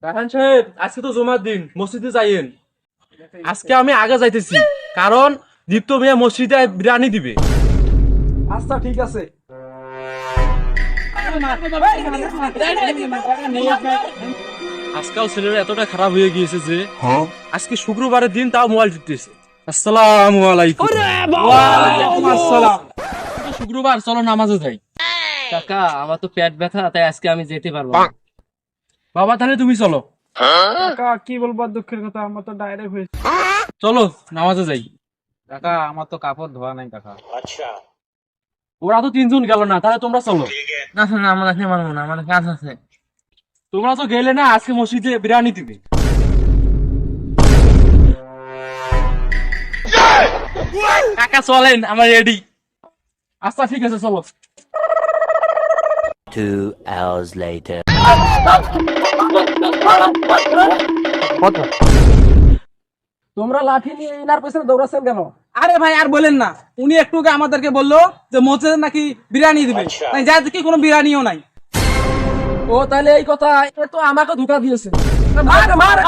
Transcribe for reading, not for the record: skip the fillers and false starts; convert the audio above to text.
রায়হান সাহেব, আজকে তো জুমার দিন, মসজিদে যাইয়েন। আজকে আমি আগে যাইতেছি, কারণ দীপ্ত মিয়া মসজিদে বিরিয়ানি দিবে। আচ্ছা ঠিক আছে। আজকাল ছেলেরা এতটা খারাপ হয়ে গিয়েছে যে আজকে শুক্রবারের দিন তাও মোবাইল টিপতেছে। আসসালামু আলাইকুম। ওয়ালাইকুম আসসালাম। শুক্রবার, চলো নামাজে যাই। কাকা আমার তো পেট ব্যথা, তাই আজকে আমি যেতে পারবো না। বাবা তাহলে তুমি চলো। কাকা কি বলবো, আর দুঃখের কথা, আমার তো ডায়রেক্ট হয়েছে। চলো নামাজে যাই। কাকা আমার তো কাপড় ধোয়া নাই কাকা। ওরা তো তিনজন গেল না, তাহলে তোমরা চলো। না না, আমরা খেতে পারবো না, আমার কাজ আছে। তোমরা তো গেলে না, আজকে মসজিদে বিরিয়ানি দিবে। কাকা চলেন, আমার রেডি। আচ্ছা ঠিক আছে, চলো। 2 hours later. তোমরা লাঠি নিয়ে এনার পেছনে দৌড়াচ্ছেন কেন? আরে ভাই আর বলেন না, উনি একটু আগে আমাদেরকে বললো যে মসজিদে নাকি বিরিয়ানি দিবে, তাই যা দেখি কোনো বিরিয়ানিও নাই। ও তাহলে এই কথা, এ তো আমাকে ধোকা দিয়েছে। মার মার।